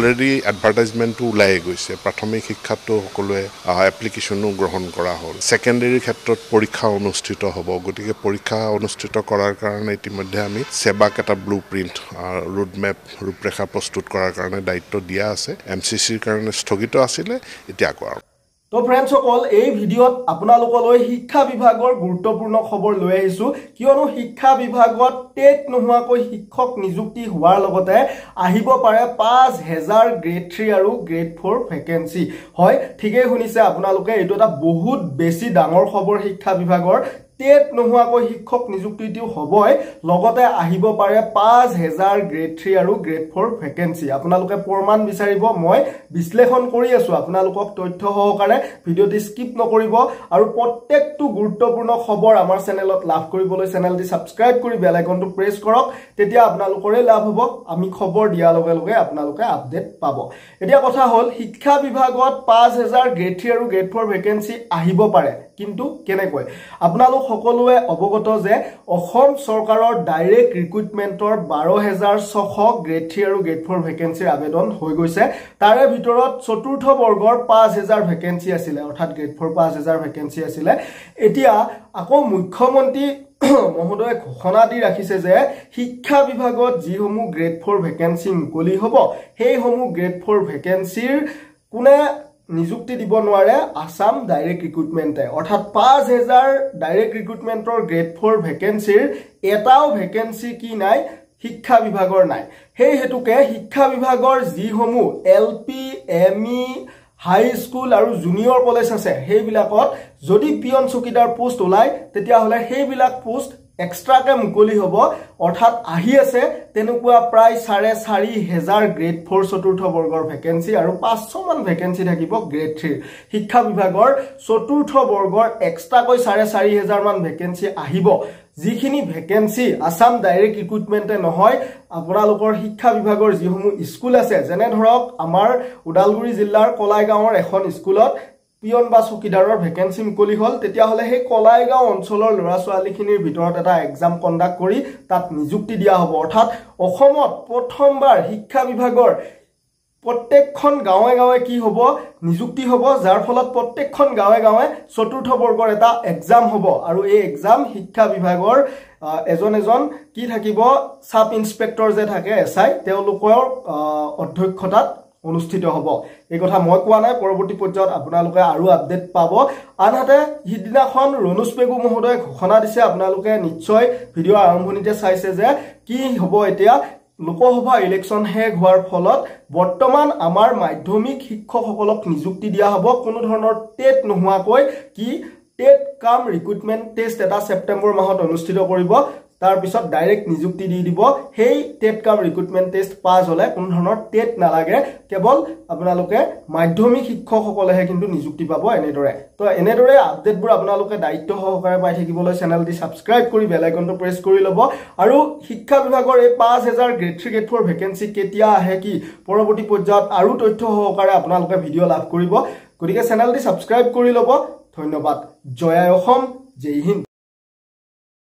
already এডভাৰটাইজমেণ্টটো ওলাই গৈছে প্ৰাথমিক শিক্ষাটো সকলোৱে এপ্লিকেশ্যনো গ্ৰহণ কৰা হ'ল ছেকেণ্ডেৰী ক্ষেত্ৰত পৰীক্ষা অনুষ্ঠিত হ'ব গতিকে পৰীক্ষা অনুষ্ঠিত কৰাৰ কাৰণে ইতিমধ্যে আমি সেবাক এটা ব্লুপ্ৰিণ্ট ৰোডমেপ ৰূপৰেখা প্ৰস্তুত কৰাৰ কাৰণে দায়িত্ব দিয়া আছে MCCৰ কাৰণে স্থগিত আছিলে এতিয়া কৰা তো ফ্ৰেণ্ডসকল এই ভিডিঅ'ত আপোনালোকলৈ শিক্ষা বিভাগৰ গুৰুত্বপূৰ্ণ খবৰ লৈ আহিছো কিয়নো শিক্ষা বিভাগত টেট নোহোৱাকৈ শিক্ষক নিযুক্তি হোৱাৰ লগতে আহিব পাৰে 5000 গ্ৰেড 3 আৰু গ্ৰেড 4 ভেকেন্সি হয় ঠিকই শুনিছে আপোনালোকে এইটো এটা বহুত বেছি ডাঙৰ খবৰ শিক্ষা বিভাগৰ টেট নোহোৱাকৈ শিক্ষক নিযুক্তিটো হ'বই লগতে আহিব পাৰে 5000 গ্ৰেড 3 আৰু গ্ৰেড 4 ভেকেন্সি আপোনালোকে প্ৰমাণ বিচাৰিব মই বিশ্লেষণ কৰি আছো আপোনালোকক তথ্য সহকাৰে ভিডিঅ'টি স্কিপ নকৰিব আৰু প্ৰত্যেকটো গুৰুত্বপূৰ্ণ খবৰ আমাৰ চেনেলত লাভ কৰিবলৈ চেনেলটি সাবস্ক্ৰাইব কৰি বেল আইকনটো প্ৰেছ কৰক তেতিয়া আপোনালোকৰে লাভ হ'ব আমি খবৰ দিয়াৰ লগে লগে আপোনালোকে আপডেট পাব এতিয়া কথা হ'ল শিক্ষা বিভাগত 5000 গ্ৰেড 3 আৰু গ্ৰেড 4 ভেকেন্সি আহিব পাৰে কিন্তু কেনেকৈ আপোনালোক সকলোৱে অৱগত যে অসম চৰকাৰৰ ডাইৰেক্ট ৰিক্ৰুটমেন্টৰ 12600 গ্ৰেড 3 আৰু গ্ৰেড 4 ভেকেন্সিৰ আবেদন হৈ গৈছে তাৰে ভিতৰত চতুৰ্থ বৰ্গৰ 5000 ভেকেন্সি আছিল অৰ্থাৎ গ্ৰেড 4 5000 ভেকেন্সি আছিল এতিয়া আকৌ মুখ্যমন্ত্ৰী মহোদয়ে ঘোষণা দি ৰাখিছে যে শিক্ষা বিভাগত যিসমূহ গ্ৰেড 4 ভেকেন্সি মুকলি হ'ব সেইসমূহ গ্ৰেড 4 ভেকেন্সিৰ কোনে নিযুক্তি দিব নোৱাৰে আসাম ডাইৰেক্ট ৰিক্ৰুটমেন্টে অৰ্থাৎ 5000 ডাইৰেক্ট ৰিক্ৰুটমেন্টৰ গ্ৰেড 4 ভেকেন্সিৰ এটাও ভেকেন্সি কি নাই শিক্ষা বিভাগৰ নাই সেই হেতুকে শিক্ষা বিভাগৰ যিসমূহ LP ME হাই স্কুল আৰু জুনিয়ৰ কলেজ আছে সেইবিলাকত যদি পিয়ন চকীদাৰ পোষ্ট ওলাই তেতিয়া হলে সেইবিলাক পোষ্ট এক্সট্ৰাকে মুকলি হ'ব অৰ্থাৎ আহি আছে তেনেকুৱা প্ৰায় 4500 গ্ৰেড 4 চতুৰ্থ বৰ্গৰ ভেকেন্সি আৰু 500 মান ভেকেন্সি থাকিব গ্ৰেড 3 শিক্ষা বিভাগৰ চতুৰ্থ বৰ্গৰ এক্সট্ৰাকৈ 4500 মান ভেকেন্সি আহিব যিখিনি ভেকেন্সি আসাম ডাইৰেক্ট ৰিক্ৰুটমেন্টে নহয় আপোনালোকৰ শিক্ষা বিভাগৰ যিসমূহ স্কুল আছে যেনে ধৰক আমাৰ উদালগুৰি জিলাৰ কলাইগাঁৱৰ এখন স্কুলত পিয়ন বা চকীদাৰৰ ভেকেন্সি মুকলি হল তেতিয়া হলে সেই কলাইগাঁও অঞ্চলৰ ল'ৰা ছোৱালীখিনিৰ ভিতৰত এটা এক্সাম কণ্ডাক্ট কৰি তাত নিযুক্তি দিয়া হ'ব অৰ্থাৎ অসমত প্ৰথমবাৰ শিক্ষা বিভাগৰ প্ৰত্যেকখন গাঁৱে গাঁৱে কি হ'ব নিযুক্তি হ'ব যাৰ ফলত প্ৰত্যেকখন গাঁৱে গাঁৱে চতুৰ্থ বৰ্গৰ এটা এক্সাম হ'ব আৰু এই এক্সাম শিক্ষা বিভাগৰ এজন কি থাকিব সাব ইন্সপেক্টৰ যে থাকে SI তেওঁলোকৰ অধ্যক্ষতাত অনুষ্ঠিত হ'ব এই কথা মই কোৱা নাই পৰৱৰ্তী পৰ্যায়ত আপোনালোকে আৰু আপডেট পাব আনহাতে হিদিনাখন ৰনুজ পেগু মহোদয়ে ঘোষণা দিছে আপোনালোকে নিশ্চয় ভিডিঅ আৰম্ভণিতে চাইছে যে কি হ'ব এতিয়া লোকসভা ইলেকশন হেগ হোৱাৰ ফলত বৰ্তমান আমাৰ মাধ্যমিক শিক্ষকসকলক নিযুক্তি দিয়া হ'ব কোনো ধৰণৰ টেট নোহোৱাকৈ কি টেট কাম ৰিক্ৰুটমেন্ট টেষ্ট এটা সেপ্টেম্বৰ মাহত অনুষ্ঠিত কৰিব তাৰ পিছত ডাইৰেক্ট নিযুক্তি দি দিব হেই টেট কাম ৰিক্ৰুটমেন্ট টেষ্ট পাস হলে কোনো ধৰণৰ টেট নালাগে কেৱল আপোনালোকে মাধ্যমিক শিক্ষকসকলেহে কিন্তু নিযুক্তি পাব এনেদৰে আপডেটবোৰ আপোনালোকে দায়িত্ব সহকাৰে পাই থাকিবলৈ চেনেলটি সাবস্ক্ৰাইব কৰি বেল আইকনটো প্ৰেছ কৰি ল'ব আৰু শিক্ষা বিভাগৰ এই 5000 গ্ৰেড 3 গ্ৰেড 4 ভেকেন্সি কেতিয়া আহে কি পৰৱৰ্তী পৰ্যায়ত আৰু তথ্য সহকাৰে আপোনালোকে ভিডিঅ লাভ কৰিব গতিকে চেনেলটি সাবস্ক্ৰাইব কৰি ল'ব ধন্যবাদ জয় অসম জয় হিন্দ